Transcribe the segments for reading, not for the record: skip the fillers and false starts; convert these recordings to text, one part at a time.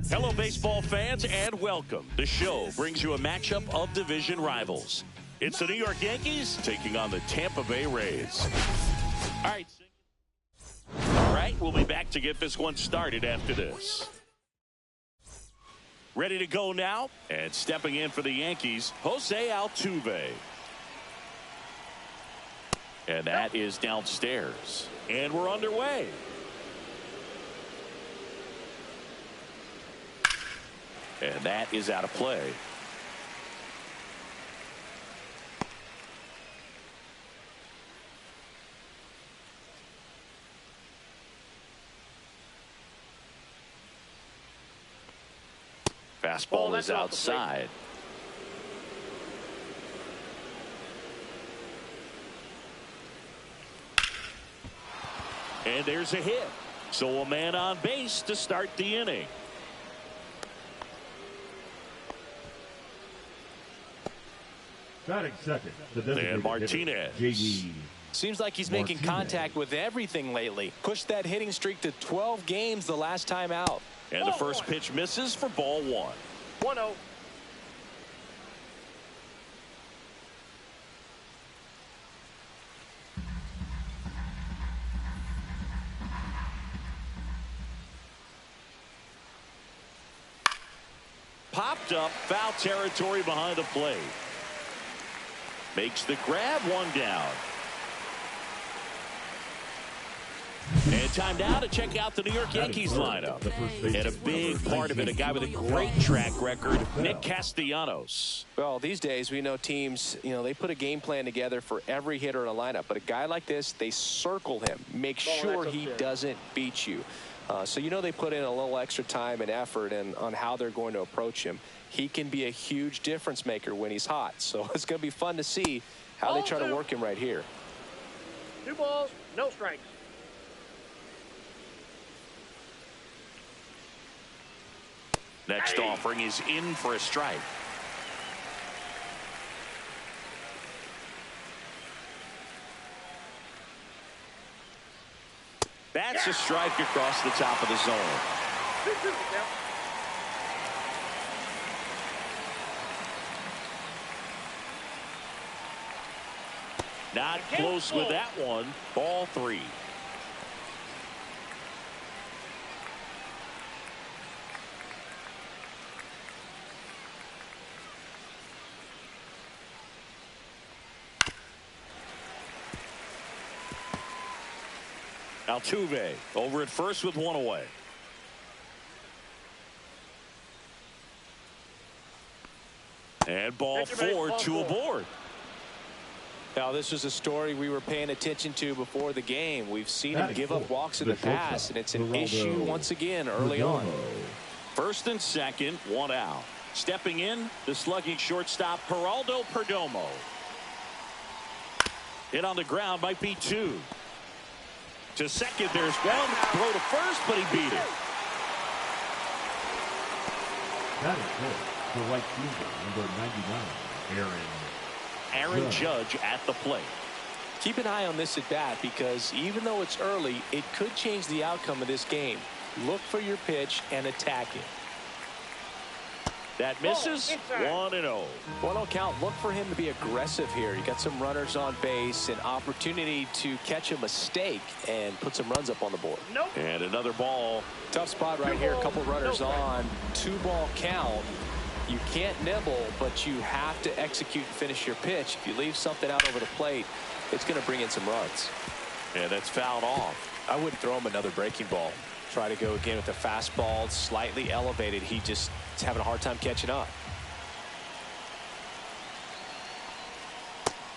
Hello, baseball fans, and welcome. The show brings you a matchup of division rivals. It's the New York Yankees taking on the Tampa Bay Rays. All right, we'll be back to get this one started after this. Ready to go now, and stepping in for the Yankees, Jose Altuve. And that is downstairs. And we're underway. And that is out of play. Fastball is outside. And there's a hit. So a man on base to start the inning. Batting second, and Martinez. JD. Seems like he's making contact with everything lately. Pushed that hitting streak to 12 games the last time out. And the first pitch misses for ball one. 1-0. Popped up, foul territory behind the plate. Makes the grab, one down. And time now to check out the New York Yankees lineup. And a big part of it, a guy with a great track record, Nick Castellanos. Well, these days we know teams, they put a game plan together for every hitter in a lineup. But a guy like this, they circle him, make sure he doesn't beat you. So they put in a little extra time and effort on how they're going to approach him. He can be a huge difference maker when he's hot. So it's going to be fun to see how they try to work him right here. 2 balls, no strikes. Next offering is in for a strike. That's a strike across the top of the zone. Not close with that one. Ball 3. Altuve over at first with one away. And ball 4, 2 aboard. Now, this was a story we were paying attention to before the game. We've seen him give up walks in the past, and it's an issue once again early on. First and second, 1 out. Stepping in, the slugging shortstop, Geraldo Perdomo. Hit on the ground might be 2. To second, there's one. Throw to first, but he beat it. That is good. The right fielder, number 99, Aaron Judge at the plate. Keep an eye on this at bat because even though it's early, it could change the outcome of this game. Look for your pitch and attack it. That misses. 1-0. 1-0 count. Look for him to be aggressive here. You got some runners on base, an opportunity to catch a mistake and put some runs up on the board. And another ball. Tough spot right here. A couple runners on. 2-ball count. You can't nibble, but you have to execute and finish your pitch. If you leave something out over the plate, it's going to bring in some runs. And that's fouled off. I wouldn't throw him another breaking ball. Try to go again with the fastball, slightly elevated. He just is having a hard time catching up.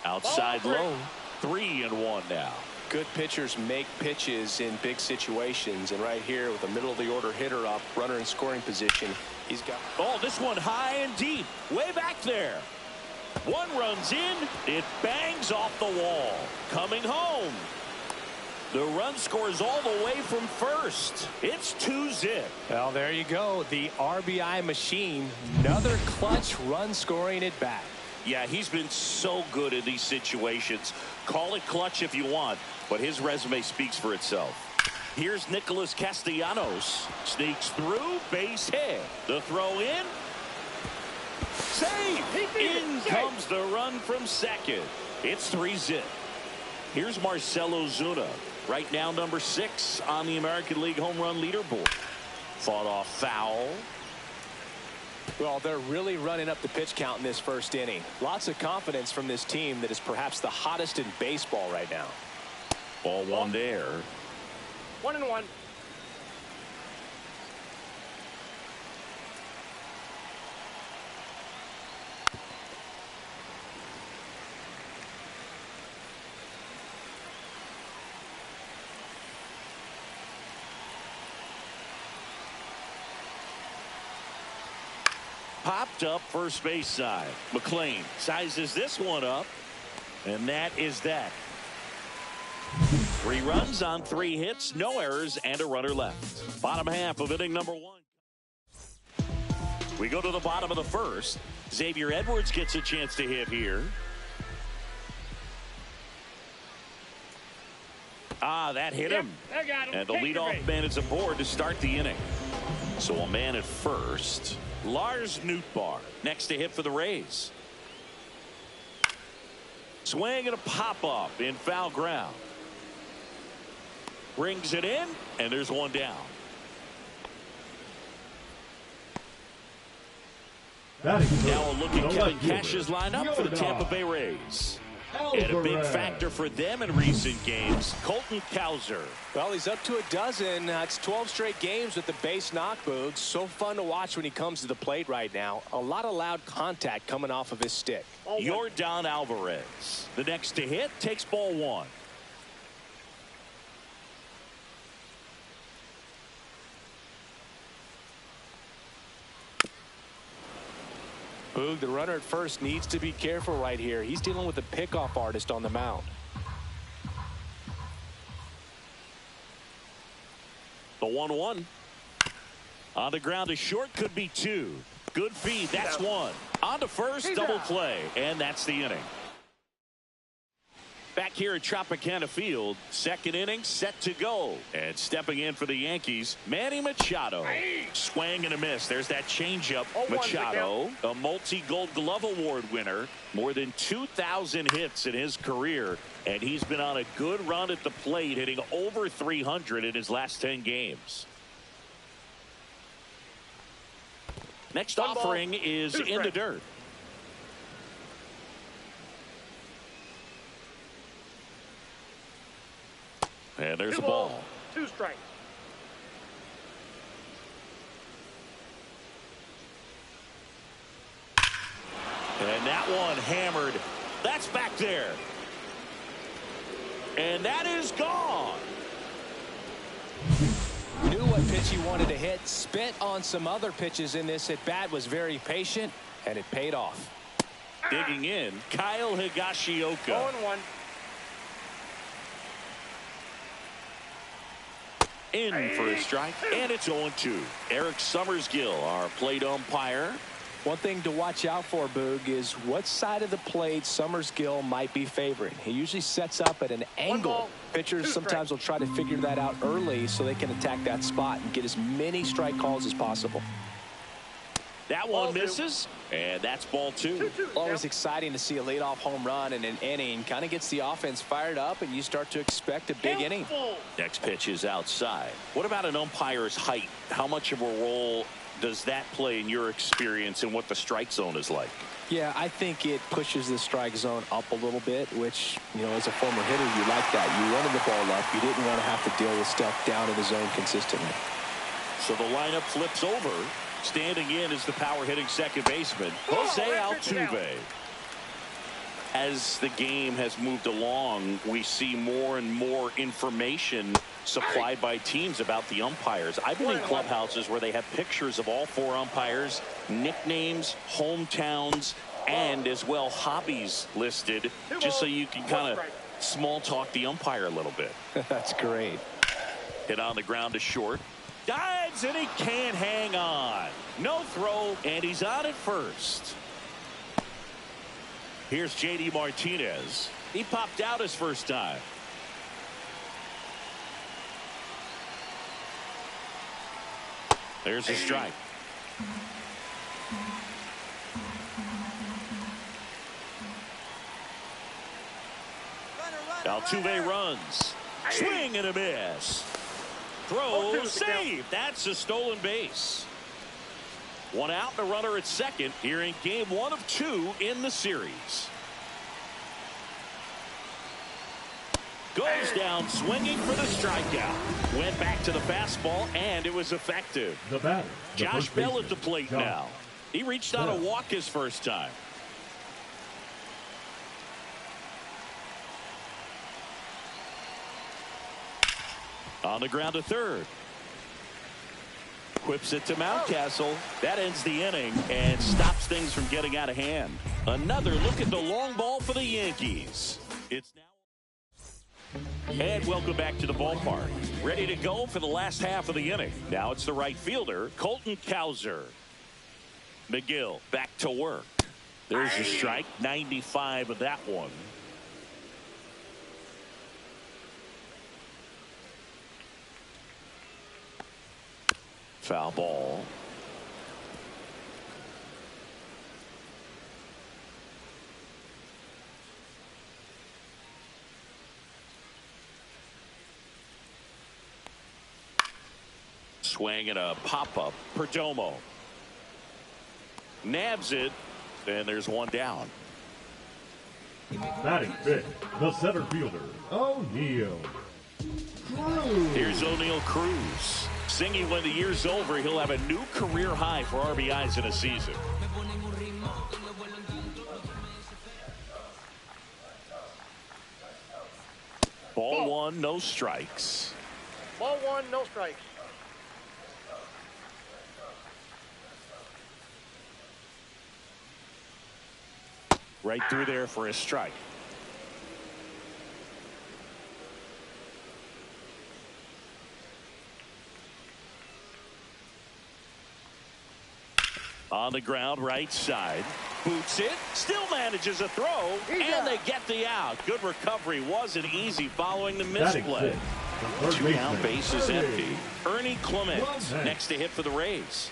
Outside low. 3-1 now. Good pitchers make pitches in big situations, and right here with the middle of the order hitter up, runner in scoring position, he's got. Oh, this one high and deep, way back there. One runs in, it bangs off the wall. Coming home. The run scores all the way from first. It's 2-zip. Well, there you go. The RBI machine. Another clutch run scoring at bat. Yeah, he's been so good in these situations. Call it clutch if you want, but his resume speaks for itself. Here's Nicholas Castellanos. Sneaks through, base hit. The throw in. Save! In comes the run from second. It's 3-zip. Here's Marcell Ozuna. Right now, number 6 on the American League home run leaderboard. Fought off foul. Well, they're really running up the pitch count in this first inning. Lots of confidence from this team that is perhaps the hottest in baseball right now. Ball one there. 1-1. Popped up first base side. McLean sizes this one up, and that is that. 3 runs on 3 hits, no errors, and a runner left. Bottom half of inning number 1. We go to the bottom of the first. Xavier Edwards gets a chance to hit here. That hit him. I got him. And the leadoff man is aboard to start the inning. So a man at first. Lars Nootbaar next to hit for the Rays. Swing and a pop-up in foul ground. Brings it in, and there's one down. Now a look at Kevin Cash's lineup for the Tampa Bay Rays. And a big factor for them in recent games, Colton Cowser. Well, he's up to a dozen. It's 12 straight games with the base knock, Boog. So fun to watch when he comes to the plate right now. A lot of loud contact coming off of his stick. Yordan Alvarez. The next to hit takes ball 1. Boog, the runner at first needs to be careful right here. He's dealing with a pickoff artist on the mound. The 1-1. On the ground to short, could be 2. Good feed, that's 1. On to first, double play, and that's the inning. Back here at Tropicana Field, second inning set to go. And stepping in for the Yankees, Manny Machado. Swing and a miss. There's that changeup. Machado, a multi-Gold Glove Award winner, more than 2,000 hits in his career, and he's been on a good run at the plate, hitting over 300 in his last 10 games. Next offering is in the dirt. And there's the ball. 2 strikes. And that one hammered. That's back there. And that is gone. Knew what pitch he wanted to hit. Spent on some other pitches in this at bat. Was very patient, and it paid off. Digging in, Kyle Higashioka. 0-1. In for a strike, and it's 0-2. Eric Summersgill, our plate umpire. One thing to watch out for, Boog, is what side of the plate Summersgill might be favoring. He usually sets up at an angle. Pitchers sometimes will try to figure that out early so they can attack that spot and get as many strike calls as possible. That one misses, and that's ball 2. Always exciting to see a leadoff home run in an inning. Kind of gets the offense fired up, and you start to expect a big inning. Next pitch is outside. What about an umpire's height? How much of a role does that play in your experience and what the strike zone is like? Yeah, I think it pushes the strike zone up a little bit, which, you know, as a former hitter, you like that. You wanted the ball up. You didn't want to have to deal with stuff down in the zone consistently. So the lineup flips over. Standing in is the power-hitting second baseman, Jose Altuve. As the game has moved along, we see more and more information supplied by teams about the umpires. I've been in clubhouses where they have pictures of all 4 umpires, nicknames, hometowns, and as well hobbies listed, just so you can kind of small talk the umpire a little bit. That's great. Hit on the ground to short. Dives, and he can't hang on. No throw, and he's on at first. Here's J.D. Martinez. He popped out his first time. There's a strike. Altuve runs. Swing and a miss. Throw, save. That's a stolen base. One out and a runner at second here in game 1 of 2 in the series. Goes down swinging for the strikeout. Went back to the fastball, and it was effective. The batter, Josh Bell at the plate now. He reached on a walk his first time. On the ground to third. Whips it to Mountcastle. That ends the inning and stops things from getting out of hand. Another look at the long ball for the Yankees. It's now. And welcome back to the ballpark. Ready to go for the last half of the inning. Now it's the right fielder, Colton Cowser. McGill back to work. There's a strike, 95 of that one. Foul ball. Swing and a pop-up. Perdomo nabs it, and there's one down. Batting fifth, the center fielder, O'Neill Cruz. Here's O'Neill Cruz. Singing when the year's over, he'll have a new career high for RBIs in a season. Ball 1, no strikes. Ball 1, no strikes. Right through there for a strike. On the ground, right side. Boots it. Still manages a throw. And they get the out. Good recovery. Wasn't easy following the misplay. 2 down, bases empty. Ernie Clement next to hit for the Rays.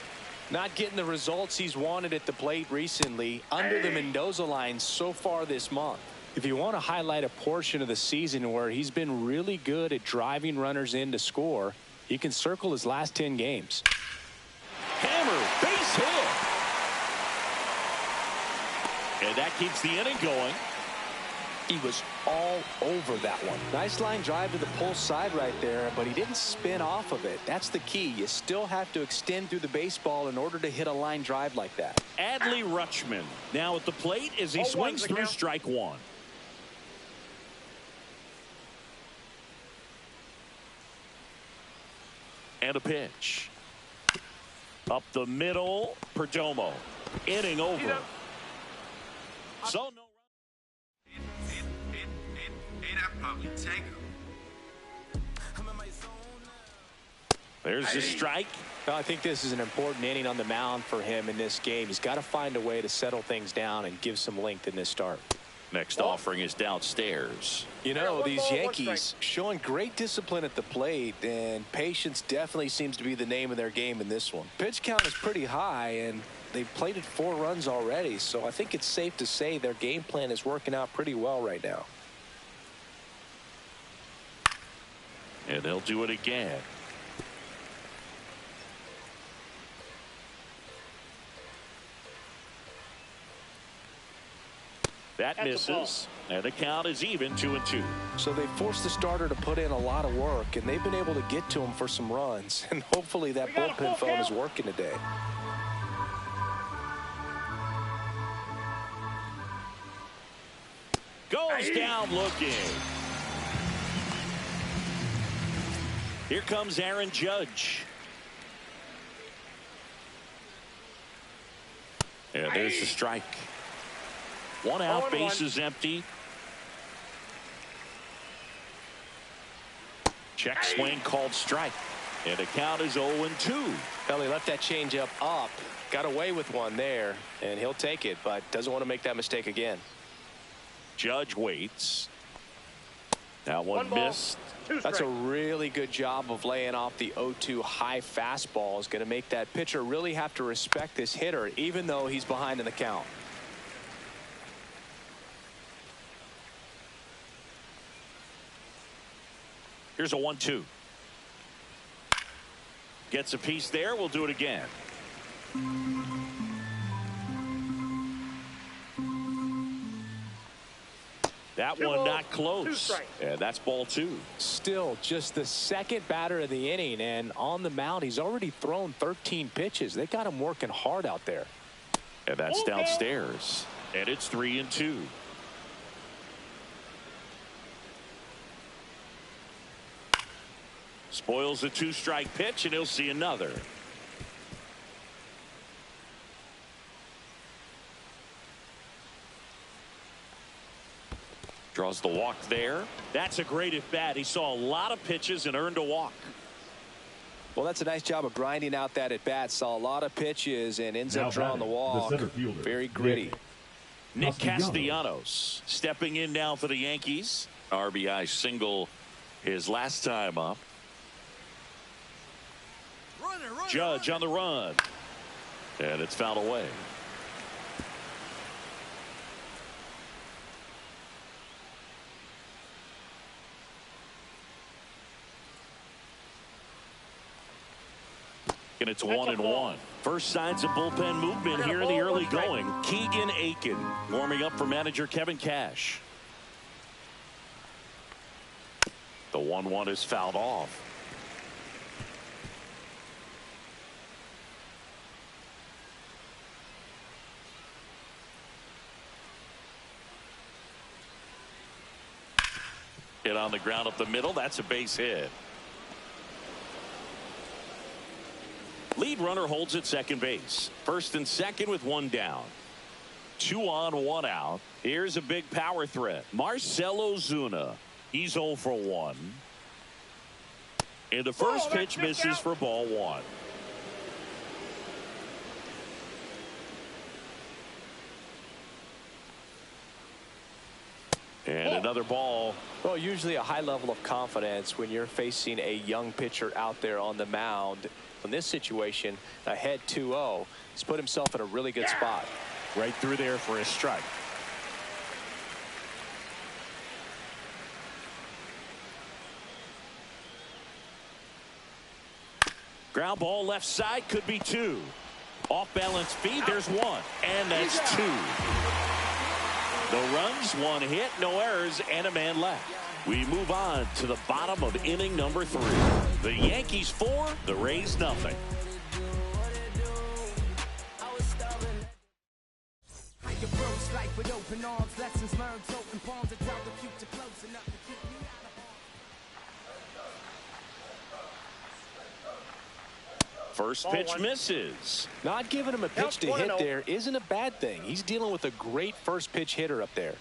Not getting the results he's wanted at the plate recently under the Mendoza line so far this month. If you want to highlight a portion of the season where he's been really good at driving runners in to score, you can circle his last 10 games. Hammer, base hit. And that keeps the inning going. He was all over that one. Nice line drive to the pull side right there, but he didn't spin off of it. That's the key. You still have to extend through the baseball in order to hit a line drive like that. Adley Rutschman now at the plate as he swings through strike 1. And a pitch. Up the middle, Perdomo. Inning over. So no. There's the strike. Well, I think this is an important inning on the mound for him in this game. He's got to find a way to settle things down and give some length in this start. Next offering is downstairs. You know, these Yankees showing great discipline at the plate, and patience definitely seems to be the name of their game in this one. Pitch count is pretty high, and they've plated 4 runs already, so I think it's safe to say their game plan is working out pretty well right now. And they'll do it again. That misses, and the count is even 2-2. So they forced the starter to put in a lot of work, and they've been able to get to him for some runs. And hopefully that bullpen phone is working today. Goes down looking. Here comes Aaron Judge. And there's the strike. 1 out, bases empty. Check swing called strike. And the count is 0-2. Well, he left that changeup up. Got away with one there, and he'll take it, but doesn't want to make that mistake again. Judge waits. That one missed. That's a really good job of laying off the 0-2 high fastball. Is going to make that pitcher really have to respect this hitter, even though he's behind in the count. Here's a 1-2. Gets a piece there. We'll do it again. That one not close. And that's ball 2. Still just the second batter of the inning, and on the mound he's already thrown 13 pitches. They got him working hard out there. And that's downstairs. And it's 3-2. Spoils a 2-strike pitch, and he'll see another. Draws the walk there. That's a great at bat. He saw a lot of pitches and earned a walk. Well, that's a nice job of grinding out that at bat. Saw a lot of pitches and ends up drawing the walk. Very gritty. Nick Castellanos stepping in now for the Yankees. RBI single his last time up. Judge on the run. And it's fouled away. And it's 1-1. First signs of bullpen movement here in the early going. Keegan Aiken warming up for manager Kevin Cash. The 1-1 is fouled off. Hit on the ground up the middle. That's a base hit. Lead runner holds at second base. First and second with one down. 2 on, 1 out. Here's a big power threat. Marcell Ozuna. He's 0 for 1. And the first pitch misses for ball 1. And another ball. Well, usually a high level of confidence when you're facing a young pitcher out there on the mound. In this situation, ahead 2-0, he's put himself in a really good spot. Right through there for a strike. Ground ball left side, could be 2. Off balance feed, there's 1. And that's 2. No runs, 1 hit, no errors, and a man left. We move on to the bottom of inning number 3. The Yankees 4, the Rays nothing. First pitch misses. Not giving him a pitch to hit there isn't a bad thing. He's dealing with a great first pitch hitter up there.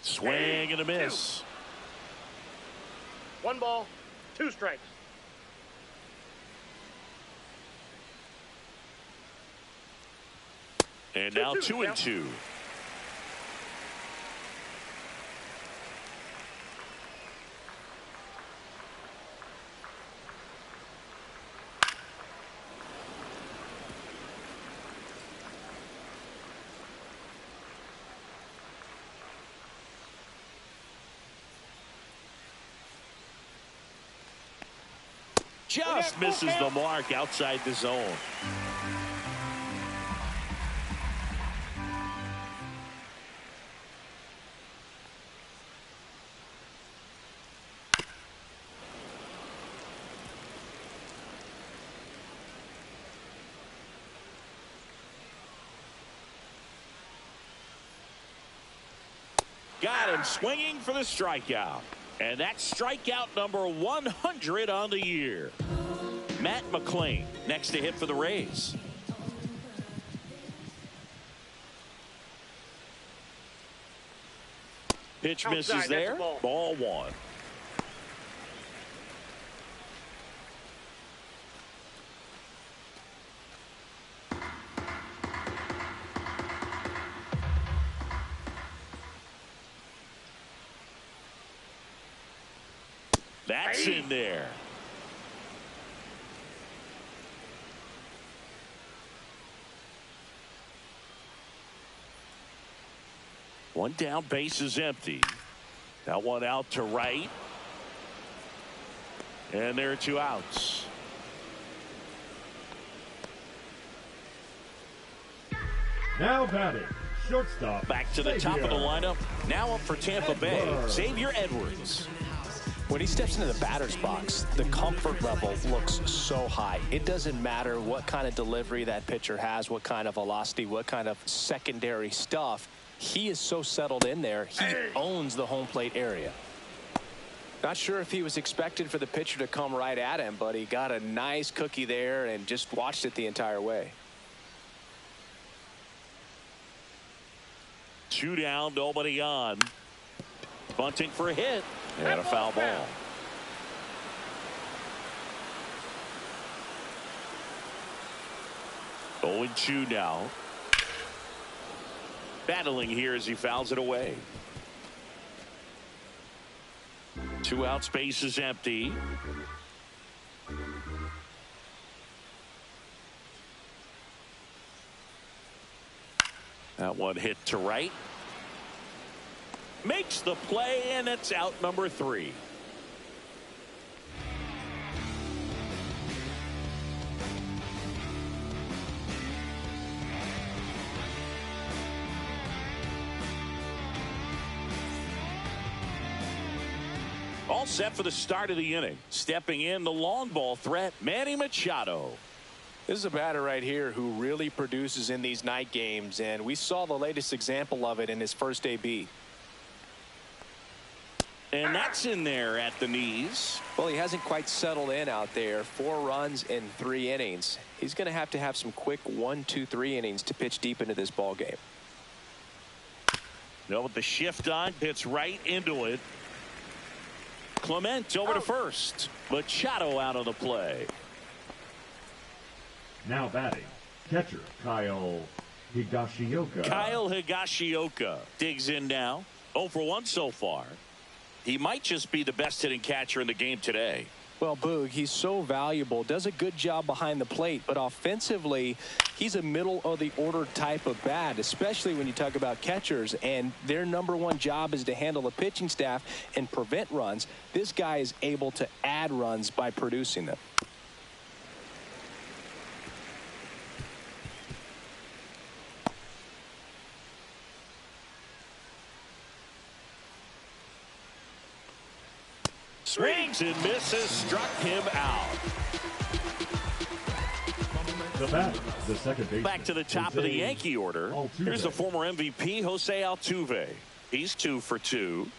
Swing and a miss. 1 ball, 2 strikes. And now 2-2. Just misses the mark outside the zone. Got him swinging for the strikeout. And that's strikeout number 100 on the year. Matt McClain next to hit for the Rays. Pitch Outside, misses that's a there. ball. Ball one. That's in there. One down, base is empty. That one out to right. And there are 2 outs. Now batting, shortstop. Back to the top of the lineup. Now up for Tampa Bay, Xavier Edwards. When he steps into the batter's box, the comfort level looks so high. It doesn't matter what kind of delivery that pitcher has, what kind of velocity, what kind of secondary stuff. He is so settled in there. He owns the home plate area. Not sure if he was expected for the pitcher to come right at him, but he got a nice cookie there and just watched it the entire way. 2 down, nobody on. Bunting for a hit. And a foul ball. Oh, and 2 now. Battling here as he fouls it away. 2 outs, base is empty. That one hit to right. Makes the play, and it's out number 3. All set for the start of the inning. Stepping in, the long ball threat, Manny Machado. This is a batter right here who really produces in these night games, and we saw the latest example of it in his first AB. And that's in there at the knees. Well, he hasn't quite settled in out there. 4 runs in 3 innings. He's going to have some quick 1, 2, 3 innings to pitch deep into this ball game. No, with the shift on, hits right into it. Clement over to first. Machado out of the play. Now batting, catcher Kyle Higashioka. Kyle Higashioka digs in now. 0 for 1 so far. He might just be the best hitting catcher in the game today. Well, Boog, he's so valuable, does a good job behind the plate, but offensively, he's a middle of the order type of bat, especially when you talk about catchers, and their #1 job is to handle the pitching staff and prevent runs. This guy is able to add runs by producing them. Swings and misses, struck him out. The batter, the second baseman. Back to the top of the Yankee order. Altuve. Here's the former MVP, Jose Altuve. He's 2 for 2.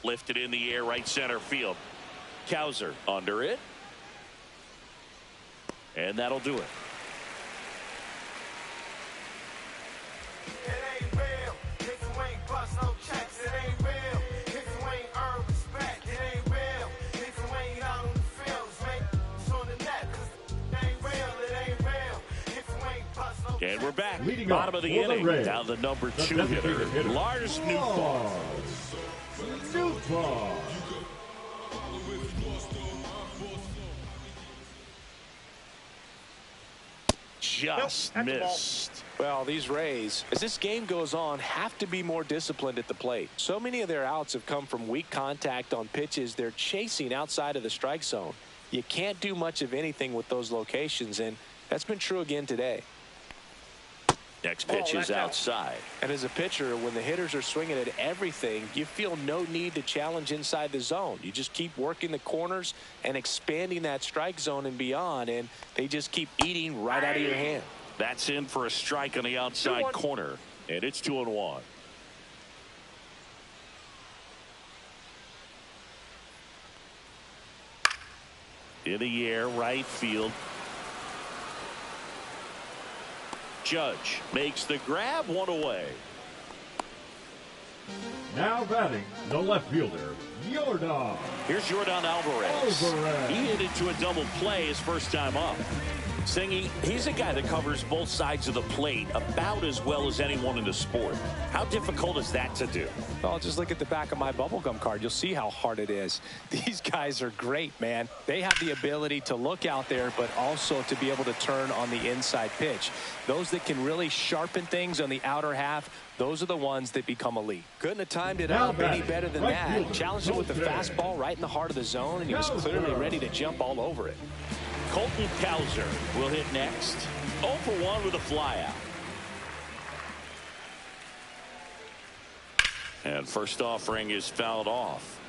Lifted in the air, right center field. Kowser under it. And that'll do it. And we're back. Leading Bottom off of the for the inning. Reds, Now the number the 2 designated hitter, Lars Nootbaar. Nootbaar. Just Nope, that's a ball. missed. Well, these Rays, as this game goes on, have to be more disciplined at the plate. So many of their outs have come from weak contact on pitches they're chasing outside of the strike zone. You can't do much of anything with those locations, and that's been true again today. Next pitch is that's out. outside. And as a pitcher, when the hitters are swinging at everything, you feel no need to challenge inside the zone. You just keep working the corners and expanding that strike zone and beyond, and they just keep eating right out of your hand. That's in for a strike on the outside 2-1. corner, and it's 2-1. In the air, right field. Judge makes the grab, one away. Now batting, the left fielder, Yordan. Here's Yordan Alvarez. Alvarez. He hit into a double play his first time up. Singy, he's a guy that covers both sides of the plate about as well as anyone in the sport. How difficult is that to do? Well, just look at the back of my bubblegum card. You'll see how hard it is. These guys are great, man. They have the ability to look out there, but also to be able to turn on the inside pitch. Those that can really sharpen things on the outer half, those are the ones that become elite. Couldn't have timed it up any better than that. Challenged him with the fastball right in the heart of the zone, and he was clearly ready to jump all over it. Colton Cowser will hit next. 0 for 1 with a flyout. And first offering is fouled off.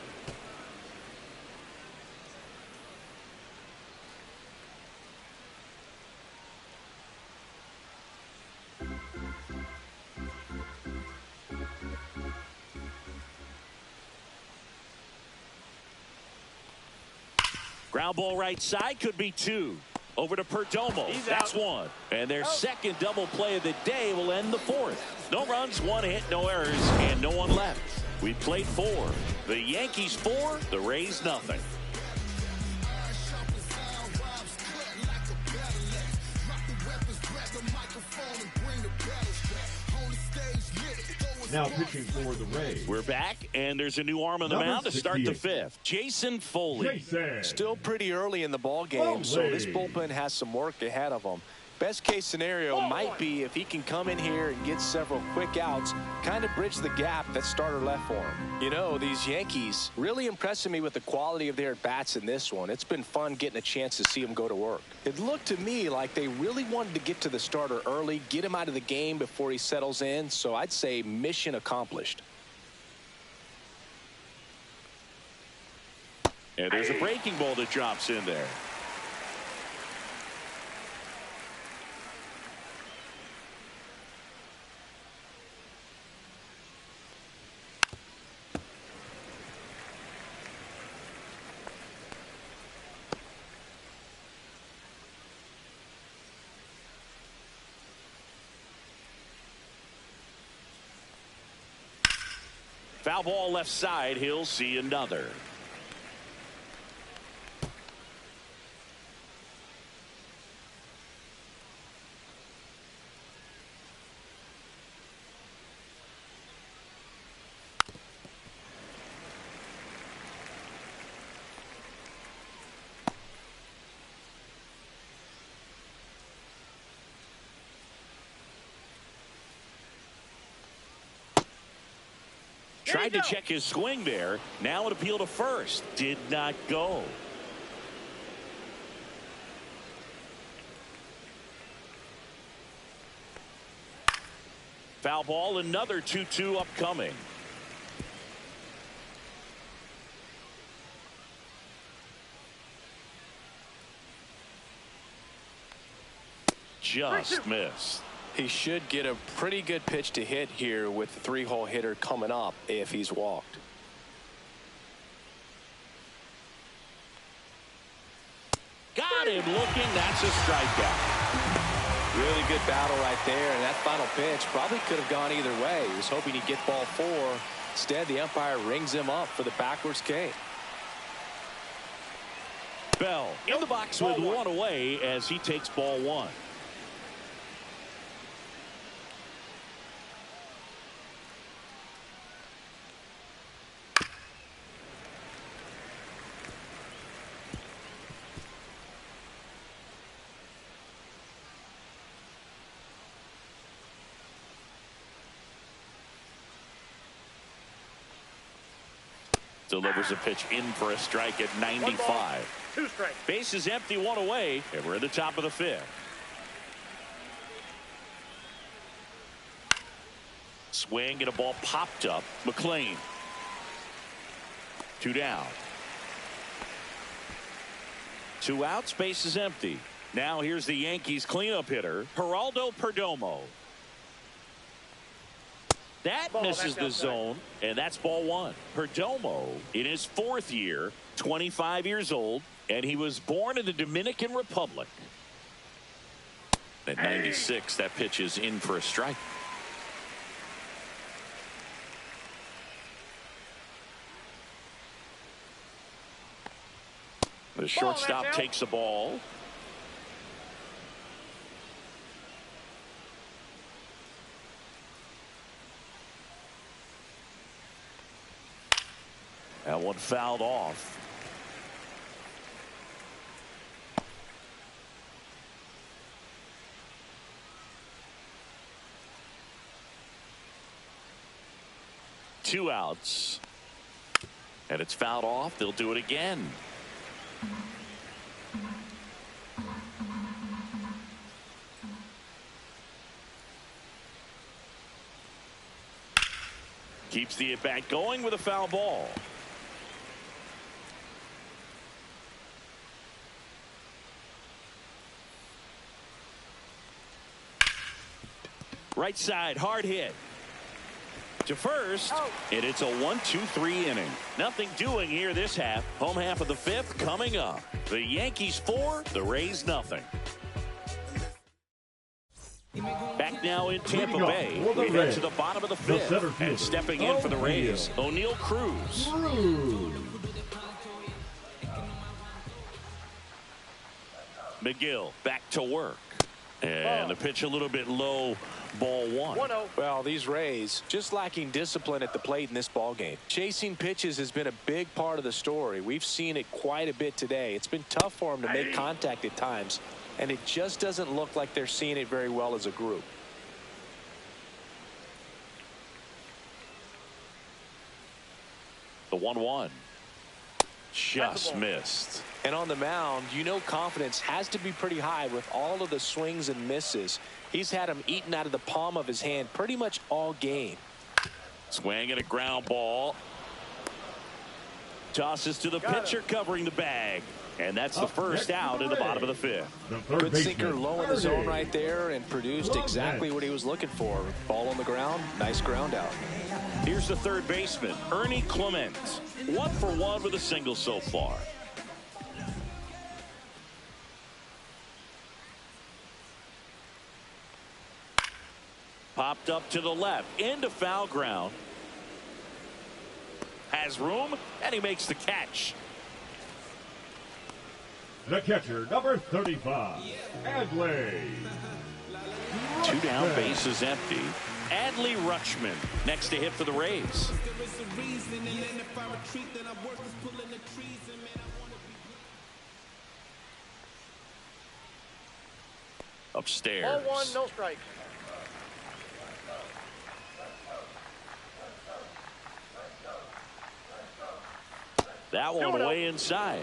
Ground ball right side, could be 2. Over to Perdomo. That's 1. And their second double play of the day will end the 4th. No runs, 1 hit, no errors, and no one left. We played 4. The Yankees 4, the Rays nothing. Now pitching for the Rays. We're back, and there's a new arm on the mound to start the 5th. Jason Foley. Still pretty early in the ball game, so this bullpen has some work ahead of them. Best case scenario might be if he can come in here and get several quick outs, kind of bridge the gap that starter left for him. You know, these Yankees really impressing me with the quality of their bats in this one. It's been fun getting a chance to see them go to work. It looked to me like they really wanted to get to the starter early, get him out of the game before he settles in, so I'd say mission accomplished. And there's a breaking ball that drops in there. Foul ball left side. He'll see another. Tried to check his swing there. Now an appeal to first. Did not go. Foul ball, another 2-2 upcoming. Just missed. He should get a pretty good pitch to hit here with the 3-hole hitter coming up if he's walked. Got him looking. That's a strikeout. Really good battle right there, and that final pitch probably could have gone either way. He was hoping he'd get ball 4. Instead, the umpire rings him up for the backwards K. Bell in the box with 1 away as he takes ball 1. Delivers a pitch in for a strike at 95. 1 ball, 2 strikes. Base is empty, 1 away, and we're in the top of the 5th. Swing and a ball popped up. McLean. 2 down. 2 outs, base is empty. Now here's the Yankees cleanup hitter, Geraldo Perdomo. That Ball, misses that's the outside. zone, and that's ball one. Perdomo, in his 4th year, 25 years old, and he was born in the Dominican Republic. At 96, that pitch is in for a strike. The shortstop that's out. takes the ball. That one fouled off. Two outs. And it's fouled off. They'll do it again. Keeps the at-bat going with a foul ball. Right side, hard hit. To first, and it's a 1-2-3 inning. Nothing doing here this half. Home half of the 5th coming up. The Yankees 4, the Rays nothing. Back now in Tampa Bay. We head to the bottom of the 5th. And stepping in for the Rays, O'Neal Cruz. McGill back to work. And the pitch a little bit low, ball 1. 1-0. Well, these Rays just lacking discipline at the plate in this ball game. Chasing pitches has been a big part of the story. We've seen it quite a bit today. It's been tough for them to make contact at times, and it just doesn't look like they're seeing it very well as a group. The 1-1 just missed. And on the mound, you know, confidence has to be pretty high with all of the swings and misses. He's had them eaten out of the palm of his hand pretty much all game. Swing and a ground ball. Tosses to the pitcher covering the bag. And that's the first out in the bottom of the 5th. Good sinker low in the zone right there and produced exactly what he was looking for. Ball on the ground, nice ground out. Here's the third baseman, Ernie Clement. 1 for 1 with a single so far. Popped up to the left, into foul ground. Has room, and he makes the catch. The catcher, number 35, Adley. 2 down, bases empty. Adley Rutschman next to hit for the Rays. Upstairs. Ball 1, no strikes. That one way inside.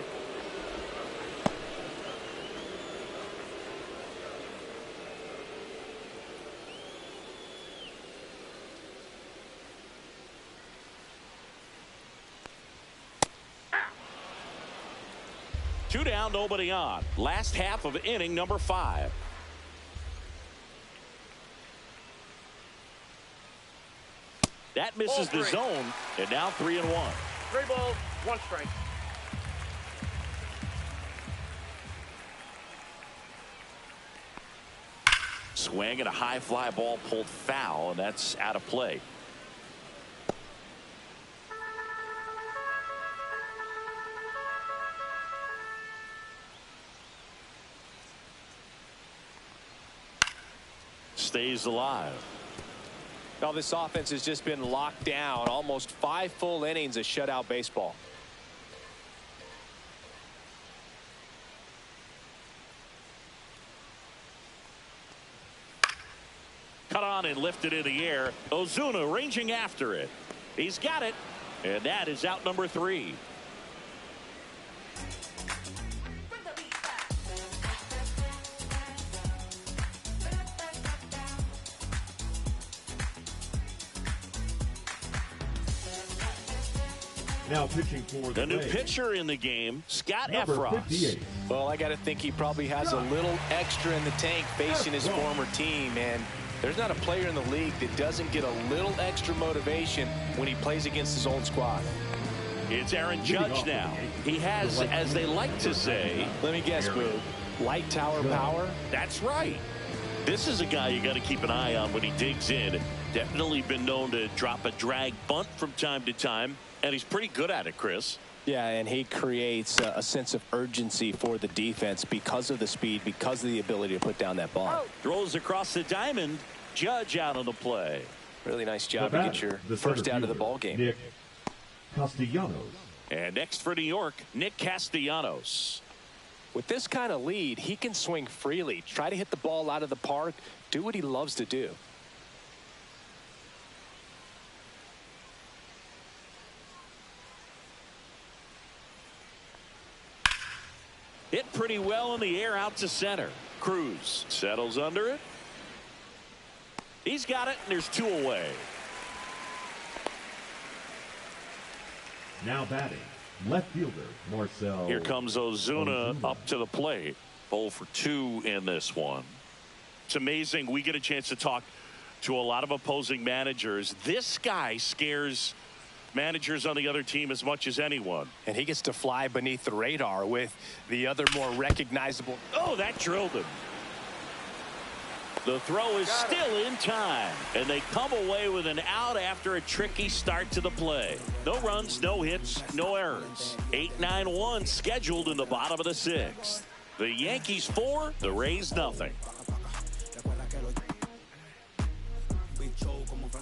Two down, nobody on. Last half of inning number 5. That misses the zone, and now 3-1. 3 balls, 1 strike. Swing and a high fly ball pulled foul, and that's out of play. Stays alive. Now this offense has just been locked down. Almost 5 full innings of shutout baseball. Cut on and lifted in the air. Ozuna ranging after it. He's got it. And that is out number 3. Now pitching for The new Rays, pitcher in the game, Scott number Efros. 58. Well, I got to think he probably has a little extra in the tank facing his former team, and There's not a player in the league that doesn't get a little extra motivation when he plays against his old squad. It's Aaron Judge now. He has, as they like to say, let me guess, Boo, light tower power? That's right. This is a guy you got to keep an eye on when he digs in. Definitely been known to drop a drag bunt from time to time, and he's pretty good at it, Chris. Yeah, and he creates a sense of urgency for the defense because of the speed, because of the ability to put down that ball. Throws across the diamond. Judge out on the play. Really nice job to get your first out of the ball game. Nick Castellanos. And next for New York, Nick Castellanos. With this kind of lead, he can swing freely, try to hit the ball out of the park, do what he loves to do. Hit pretty well in the air out to center. Cruz settles under it. He's got it, and there's 2 away. Now batting, left fielder Marcel. Here comes Ozuna up to the plate. 0 for 2 in this one. It's amazing. We get a chance to talk to a lot of opposing managers. This guy scares managers on the other team as much as anyone. And he gets to fly beneath the radar with the other more recognizable. Oh, that drilled him. The throw is still in time, and they come away with an out after a tricky start to the play. No runs, no hits, no errors. 8-9-1 scheduled in the bottom of the 6th. The Yankees 4, the Rays nothing.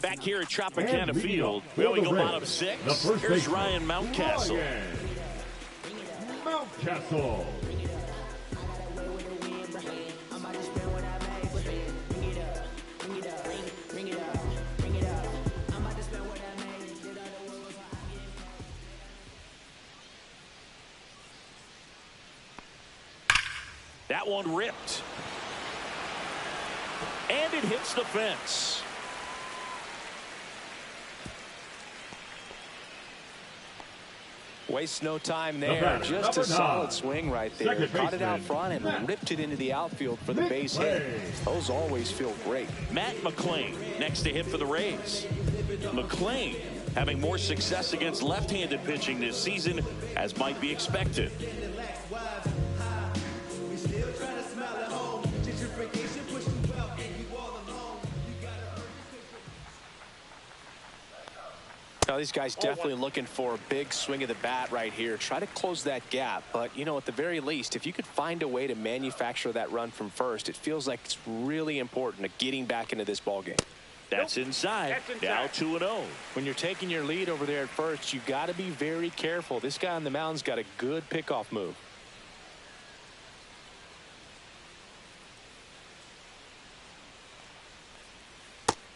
Back here at Tropicana Field, we go bottom 6. Here's Ryan Mountcastle. Mountcastle. That one ripped. And it hits the fence. Wastes no time there. Just a solid swing right there. Caught it out front and ripped it into the outfield for the base hit. Those always feel great. Matt McClain next to hit for the Rays. McClain having more success against left-handed pitching this season, as might be expected. Now, these guys definitely looking for a big swing of the bat right here. Try to close that gap. But, you know, at the very least, if you could find a way to manufacture that run from first, it feels like it's really important to getting back into this ball game. That's inside. Now 2-0. When you're taking your lead over there at first, you got to be very careful. This guy on the mound's got a good pickoff move.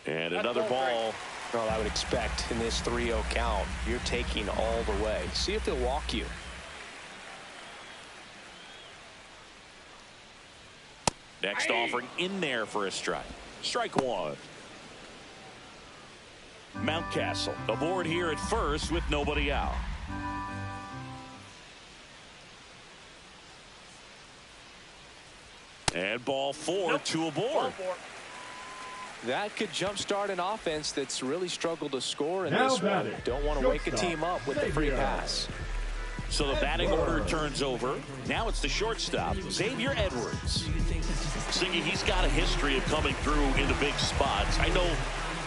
And another ball. Well, I would expect in this 3-0 count, you're taking all the way. See if they'll walk you. Next offering in there for a strike. Strike 1. Mountcastle aboard here at first with nobody out. And ball 4, 2 aboard. That could jumpstart an offense that's really struggled to score in this one. Don't want to wake a team up with the free pass. So the batting order turns over. Now it's the shortstop, Xavier Edwards. Singy, he's got a history of coming through into big spots. I know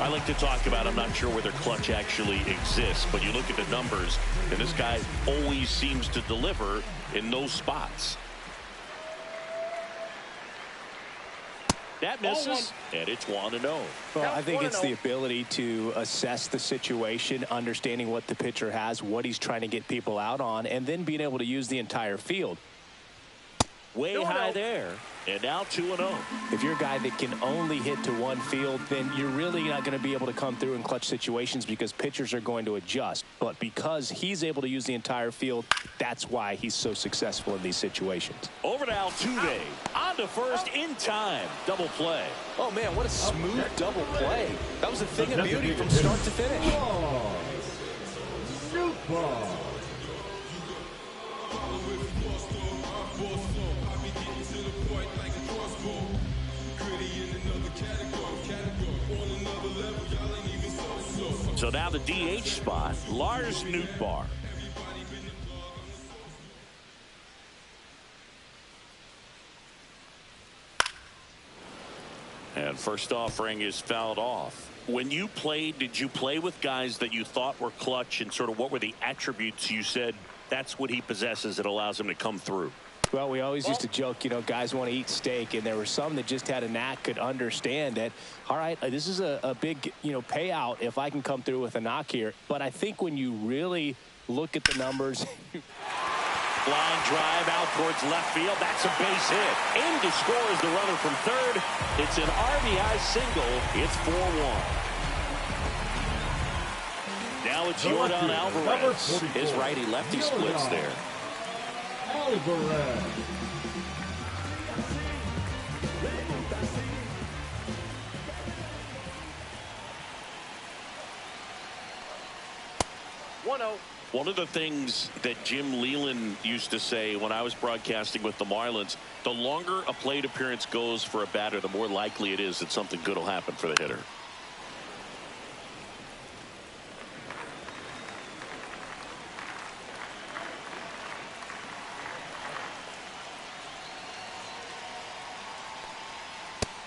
I like to talk about, I'm not sure whether clutch actually exists, but you look at the numbers, and this guy always seems to deliver in those spots. That misses, and it's 1-0. Well, I think it's the ability to assess the situation, understanding what the pitcher has, what he's trying to get people out on, and then being able to use the entire field. Way high there, and now 2-0. If you're a guy that can only hit to one field, then you're really not going to be able to come through in clutch situations because pitchers are going to adjust. But because he's able to use the entire field, that's why he's so successful in these situations. Over to Altuve. On to first in time. Double play. Oh, man, what a smooth double play. That was a thing of beauty from start to finish. Super. So now the DH spot, Lars Nootbaar. And first offering is fouled off. When you played, did you play with guys that you thought were clutch, and sort of what were the attributes you said that's what he possesses that allows him to come through? Well, we always used to joke, you know, guys want to eat steak, and there were some that just had a knack, could understand that, all right, this is a big, you know, payout if I can come through with a knock here. But I think when you really look at the numbers. Line drive out towards left field. That's a base hit. In to score is the runner from third. It's an RBI single. It's 4-1. Now it's Yordan Alvarez. His righty-lefty splits there. Alvarez. One of the things that Jim Leland used to say when I was broadcasting with the Marlins, the longer a plate appearance goes for a batter, the more likely it is that something good will happen for the hitter.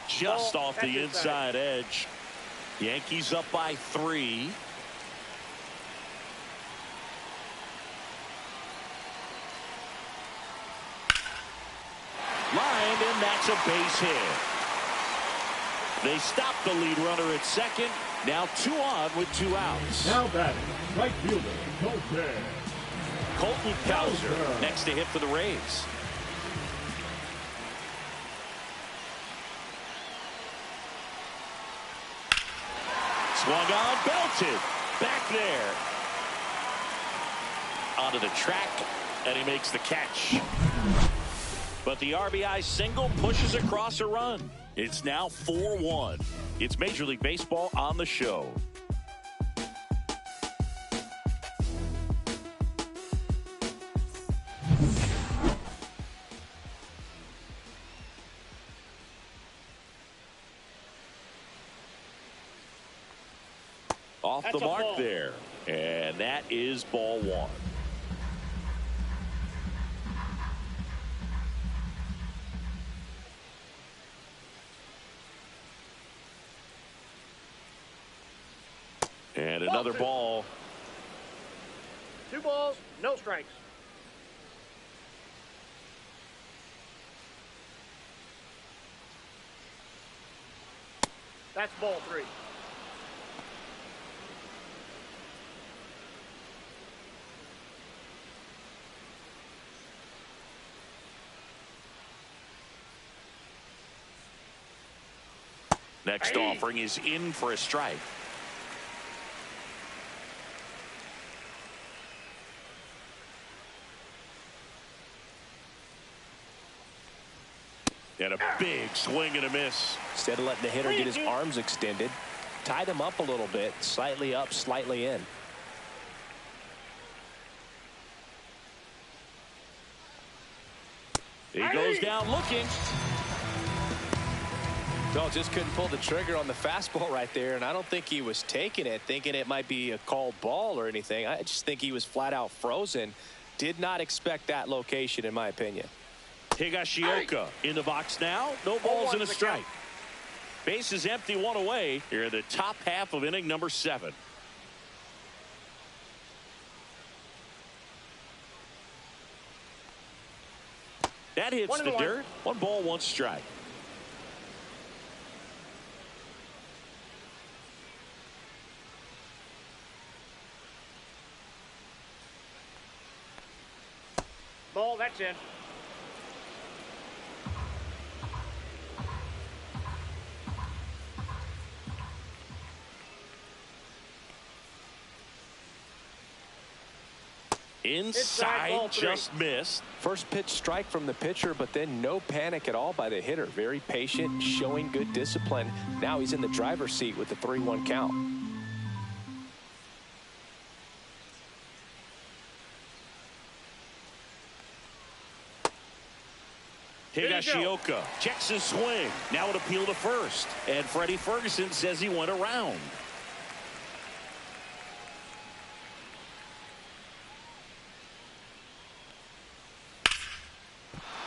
Just off the inside edge. Yankees up by 3. Lined, and that's a base hit. They stop the lead runner at second. Now 2 on with 2 outs. Now batting, right fielder, Colton Cowser next to hit for the Rays. Swung on, belted. Back there. Onto the track, and he makes the catch. But the RBI single pushes across a run. It's now 4-1. It's Major League Baseball on the show. Off the mark there. And that is ball 1. And another ball. 2 balls, no strikes. That's ball 3. Next offering is in for a strike. And a big swing and a miss. Instead of letting the hitter get his arms extended, tied him up a little bit, slightly up, slightly in. He goes down looking. No, just couldn't pull the trigger on the fastball right there, and I don't think he was taking it, thinking it might be a called ball or anything. I just think he was flat out frozen. Did not expect that location, in my opinion. Higashioka in the box now. No balls and a strike. Base is empty, 1 away. Here in the top half of inning number 7. That hits the dirt. 1 ball, 1 strike. Ball, that's in. Inside, just missed. First pitch strike from the pitcher, but then no panic at all by the hitter. Very patient, showing good discipline. Now he's in the driver's seat with the 3-1 count. Higashioka checks his swing. Now an appeal to first. And Freddie Ferguson says he went around.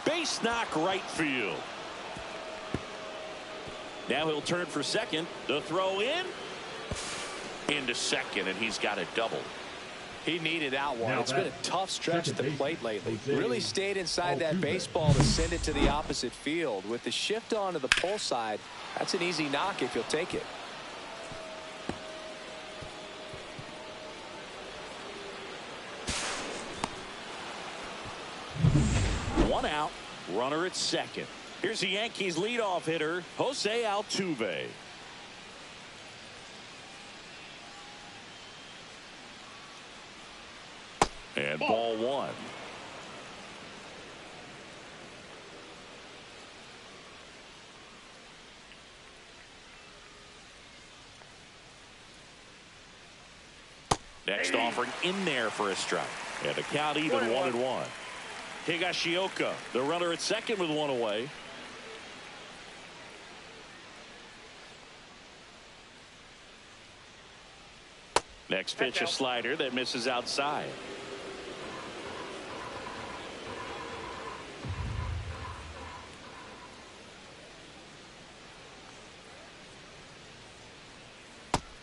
Base knock right field. Now he'll turn for second. The throw in. Into second, and he's got a double. He needed that one. It's been a tough stretch at the plate lately. Really stayed inside that baseball to send it to the opposite field. With the shift onto the pull side, that's an easy knock if you'll take it. One out, runner at second. Here's the Yankees leadoff hitter, Jose Altuve. And ball one. Next offering in there for a strike. And the count even 1-1. Higashioka, the runner at second with one away. Next pitch, a slider that misses outside.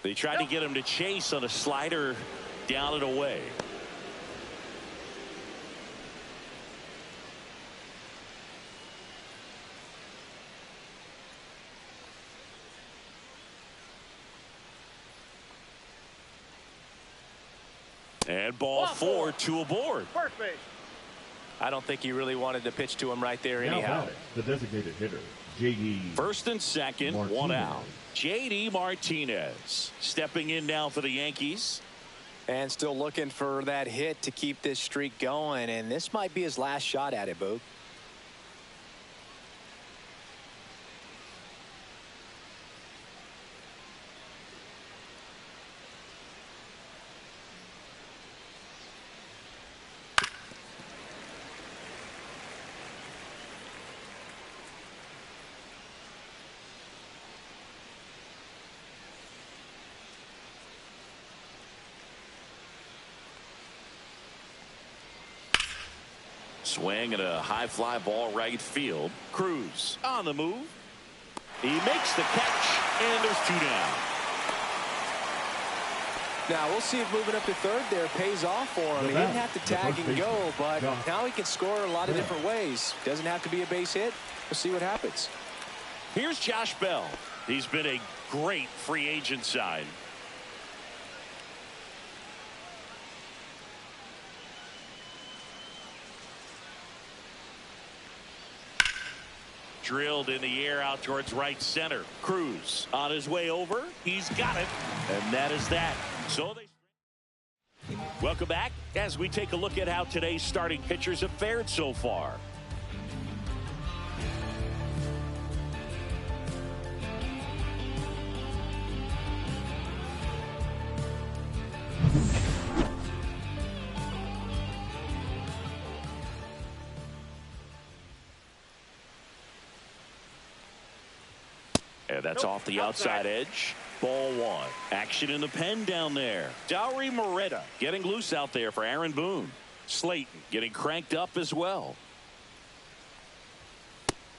They tried to get him to chase on a slider down and away. And ball four, two aboard. First base. I don't think he really wanted to pitch to him right there anyhow. The designated hitter, J.D. First and second, Martinez. one out. J.D. Martinez stepping in now for the Yankees. And still looking for that hit to keep this streak going. And this might be his last shot at it, Boog. Swing and a high fly ball right field. Cruz on the move. He makes the catch, and there's two down. Now we'll see if moving up to third there pays off for him. He didn't have to tag and go, but now he can score a lot of different ways. Doesn't have to be a base hit. We'll see what happens. Here's Josh Bell. He's been a great free agent sign. Drilled in the air out towards right center. Cruz on his way over. He's got it. And that is that. So they. Welcome back as we take a look at how today's starting pitchers have fared so far. And that's off the outside edge. Ball one. Action in the pen down there. Dowry Moretta getting loose out there for Aaron Boone. Slayton getting cranked up as well.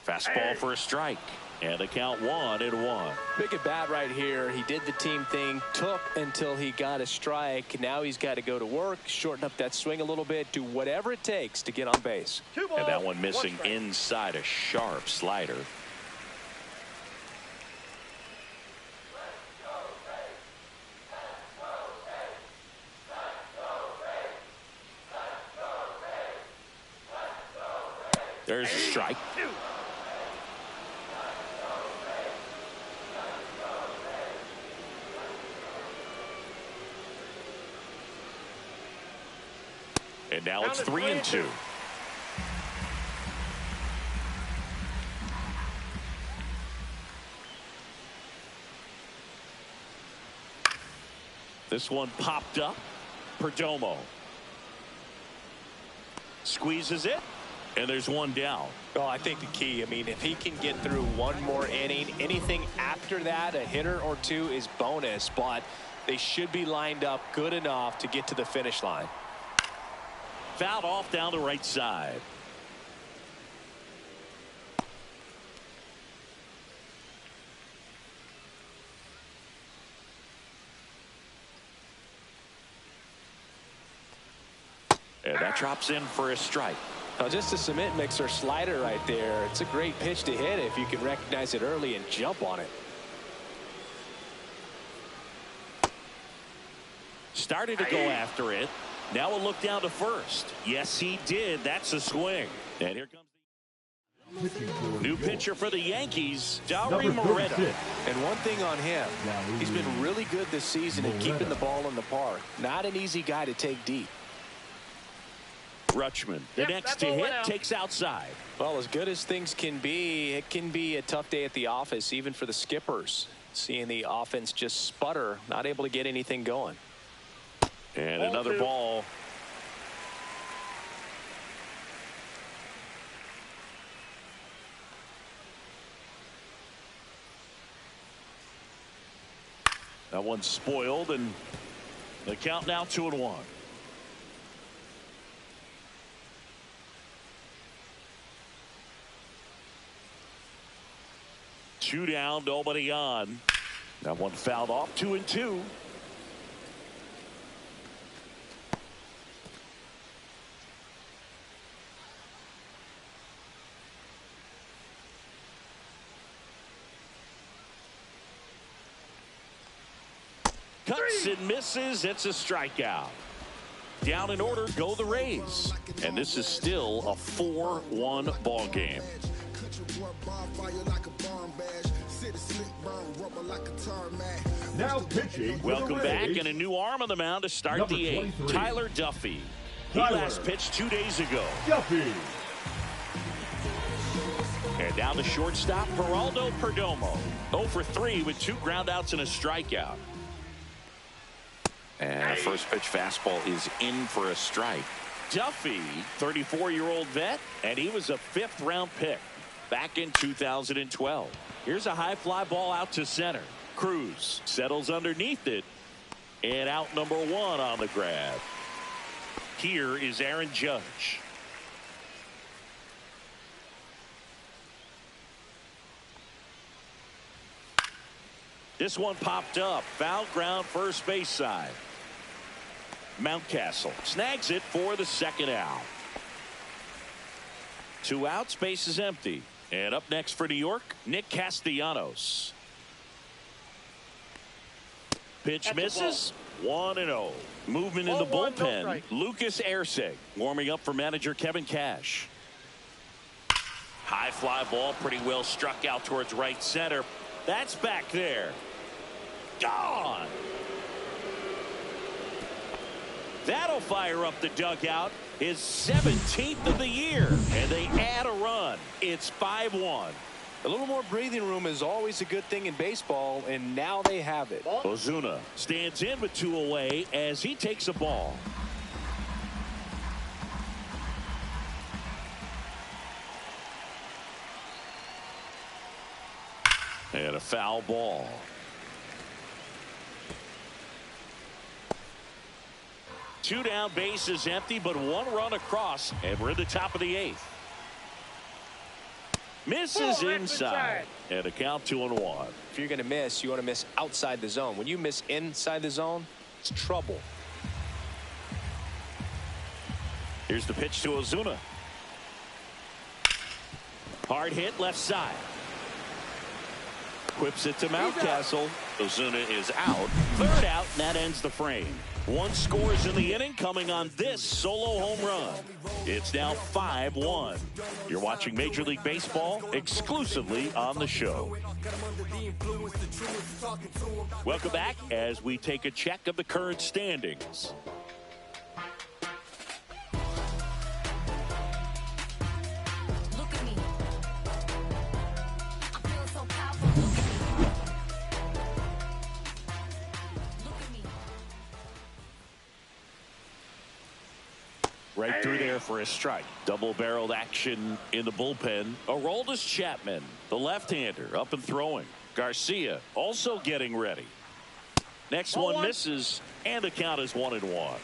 Fastball for a strike. And the count 1-1. Big at bat right here. He did the team thing, took until he got a strike. Now he's got to go to work, shorten up that swing a little bit, do whatever it takes to get on base. And that one missing inside a sharp slider. There's a strike. And now it's 3-2. This one popped up. Perdomo squeezes it. And there's one down. Well, I think the key, I mean, if he can get through one more inning, anything after that, a hitter or two is bonus, but they should be lined up good enough to get to the finish line. Fouled off down the right side. And that drops in for a strike. Now, just a cement mixer slider right there. It's a great pitch to hit if you can recognize it early and jump on it. Started to go after it. Now a look down to first. Yes, he did. That's a swing. And here comes the new pitcher for the Yankees, Dauri Moreta. And one thing on him, he's been really good this season at keeping the ball in the park. Not an easy guy to take deep. Rutschman, the next to hit, takes outside. Well, as good as things can be, it can be a tough day at the office, even for the skippers. Seeing the offense just sputter, not able to get anything going. And another ball. That one's spoiled, and the count now 2-1. Two down, nobody on. That one fouled off. 2-2. Cuts and misses. It's a strikeout. Down in order go the Rays. And this is still a 4-1 ball game. Now pitching. Welcome back, and a new arm on the mound to start the eighth. Tyler Duffy. He last pitched 2 days ago. Duffy. And down the shortstop, Geraldo Perdomo. 0 for 3 with 2 groundouts and a strikeout. And a first pitch fastball is in for a strike. Duffy, 34-year-old vet, and he was a 5th-round pick back in 2012. Here's a high fly ball out to center. Cruz settles underneath it, and out number 1 on the grab. Here is Aaron Judge. This one popped up. Foul ground, first base side. Mountcastle snags it for the second out. 2 outs, base is empty. And up next for New York, Nick Castellanos. Pitch misses. 1-0. Movement in the bullpen. Lucas Erceg warming up for manager Kevin Cash. High fly ball, pretty well struck out towards right center. That's back there. Gone. That'll fire up the dugout. His 17th of the year, and they add a run. It's 5-1. A little more breathing room is always a good thing in baseball, and now they have it. Ozuna stands in with 2 away as he takes a ball. And a foul ball. Two down, base is empty, but 1 run across, and we're in the top of the 8th. Misses inside, and a count 2-1. If you're going to miss, you want to miss outside the zone. When you miss inside the zone, it's trouble. Here's the pitch to Ozuna. Hard hit left side. Whips it to Mountcastle. Ozuna is out. 3rd out, and that ends the frame. 1 scores in the inning, coming on this solo home run. It's now 5-1. You're watching Major League Baseball exclusively on the show. Welcome back as we take a check of the current standings. right through there for a strike. Double-barreled action in the bullpen. Aroldis Chapman, the left-hander, up and throwing. Garcia also getting ready. Next one misses, and the count is 1-1.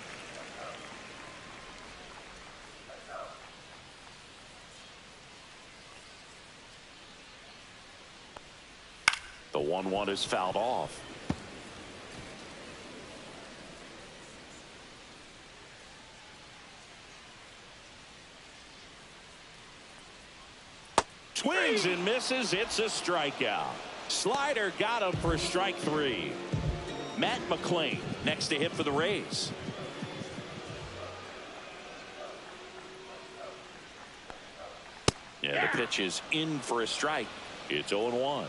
The 1-1 is fouled off. Swings and misses. It's a strikeout. Slider got him for strike 3. Matt McClain next to hit for the Rays. Yeah, the pitch is in for a strike. It's 0-1.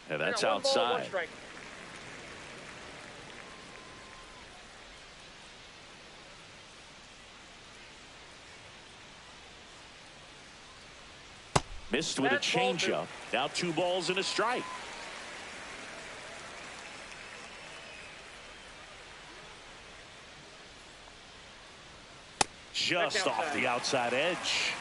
And that's outside. Missed with a changeup. Now 2 balls and a strike. Just off the outside edge.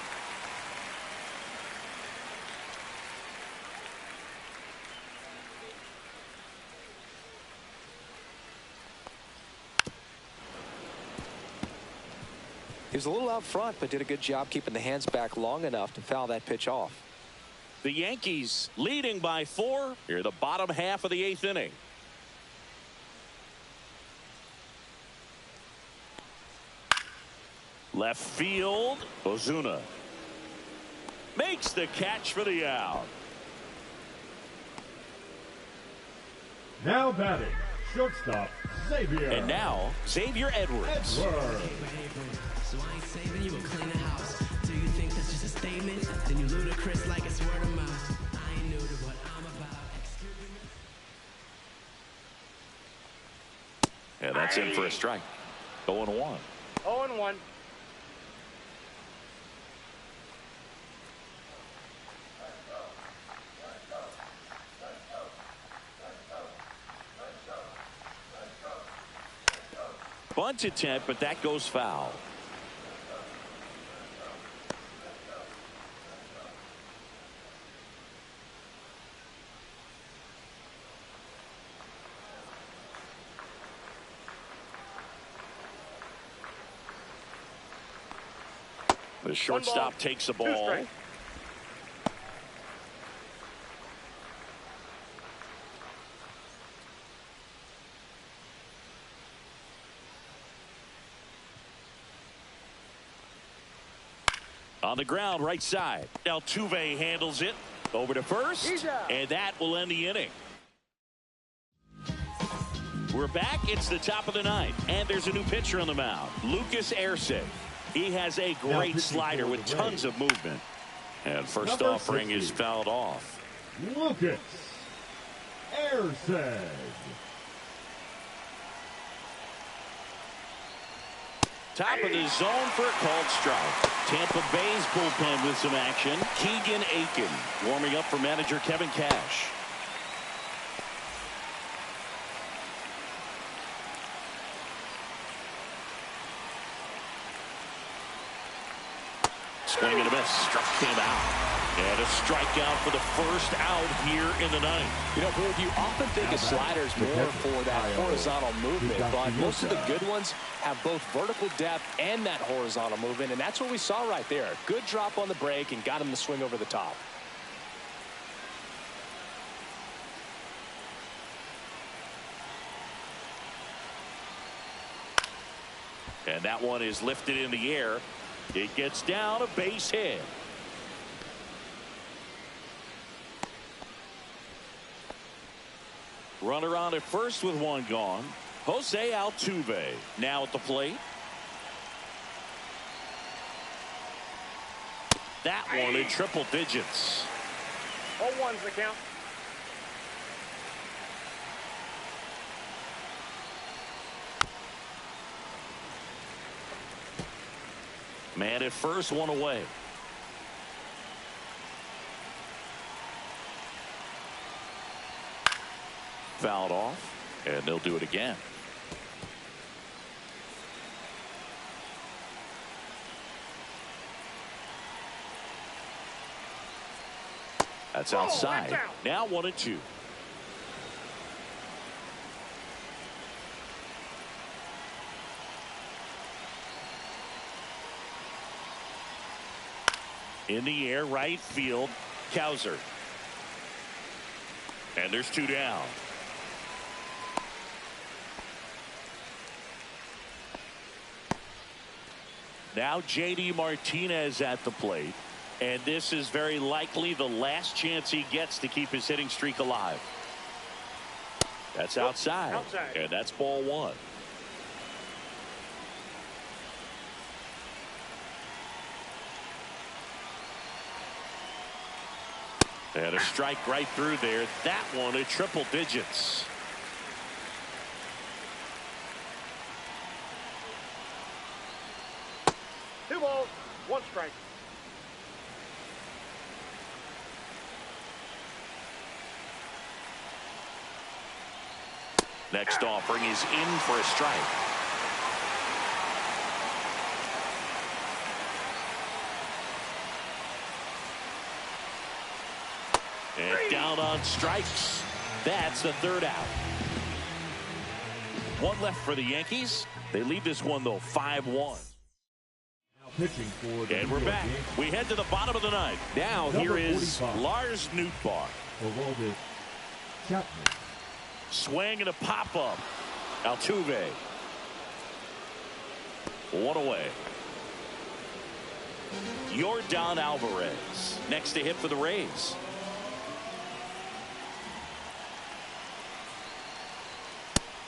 He was a little out front, but did a good job keeping the hands back long enough to foul that pitch off. The Yankees leading by 4 here the bottom half of the 8th inning. Left field, Ozuna makes the catch for the out. Now batting, shortstop, Xavier. And now, Xavier Edwards. So I ain't saving you and clean the house. Do you think that's just a statement? Then you ludicrous like it's word of mouth. I ain't new to what I'm about. Yeah, that's in for a strike. 0-1. 0-1. Bunt attempt, but that goes foul. The shortstop takes the ball. On the ground, right side. Altuve handles it over to first, and that will end the inning. We're back. It's the top of the 9th, and there's a new pitcher on the mound, Lucas Erceg. He has a great slider with tons of movement. And first offering is fouled off. Lucas Erceg. Top of the zone for a called strike. Tampa Bay's bullpen with some action. Keegan Aiken warming up for manager Kevin Cash. Swing and a miss. Struck him out. And a strikeout for the first out here in the 9th. You know, Boog, you often think of sliders more for that horizontal movement, but most of the good ones have both vertical depth and that horizontal movement, and that's what we saw right there. Good drop on the break and got him to swing over the top. And that one is lifted in the air. It gets down, a base hit. Runner on at first with 1 gone. Jose Altuve now at the plate. That one in triple digits. 0-1's the count. Man at first, 1 away. fouled off, and they'll do it again. That's outside. Now 1-2. In the air, right field, Cowser. And there's 2 down. Now J.D. Martinez at the plate. And this is very likely the last chance he gets to keep his hitting streak alive. That's outside. And that's ball 1. And a strike right through there. That one at triple digits. Two balls, 1 strike. Next offering is in for a strike. And down on strikes. That's the 3rd out. 1 left for the Yankees. They lead this one, though, 5-1. Now pitching for the And we're back. We head to the bottom of the 9th. Now here is 45. Lars Nootbaar. Aroldis Chapman. Swing and a pop-up. Altuve. 1 away. Yordan Alvarez next to hit for the Rays.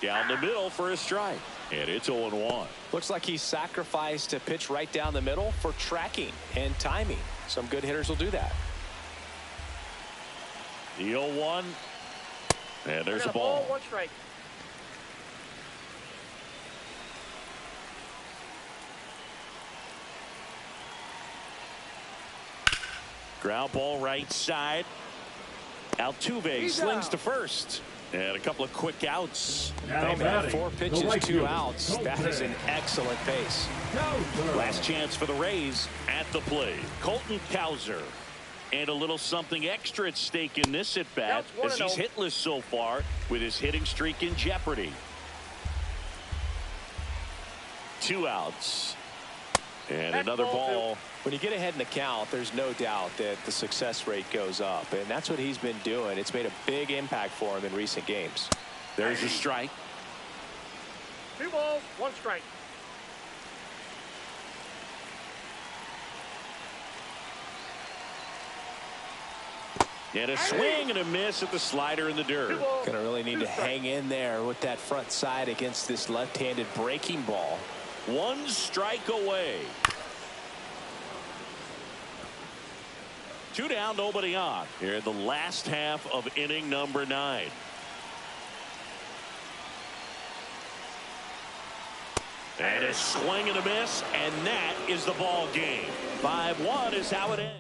Down the middle for a strike. And it's 0-1. Looks like he sacrificed to pitch right down the middle for tracking and timing. Some good hitters will do that. The 0-1. And there's a ball. ball. 1 strike. Ground ball right side. Altuve slings to first. And a couple of quick outs. Now batting, 4 pitches, the right 2 fielder, outs. That is an excellent pace. Cowser. Last chance for the Rays at the plate. Colton Cowser. And a little something extra at stake in this at bat as he's hitless so far with his hitting streak in jeopardy. 2 outs. And another ball. When you get ahead in the count, there's no doubt that the success rate goes up, and that's what he's been doing. It's made a big impact for him in recent games. There's a strike. 2 balls, 1 strike. And a swing and a miss at the slider in the dirt. Gonna really need to hang in there with that front side against this left-handed breaking ball. 1 strike away. 2 down, nobody on. Here in the last half of inning number 9. And a swing and a miss, and that is the ball game. 5-1 is how it ends.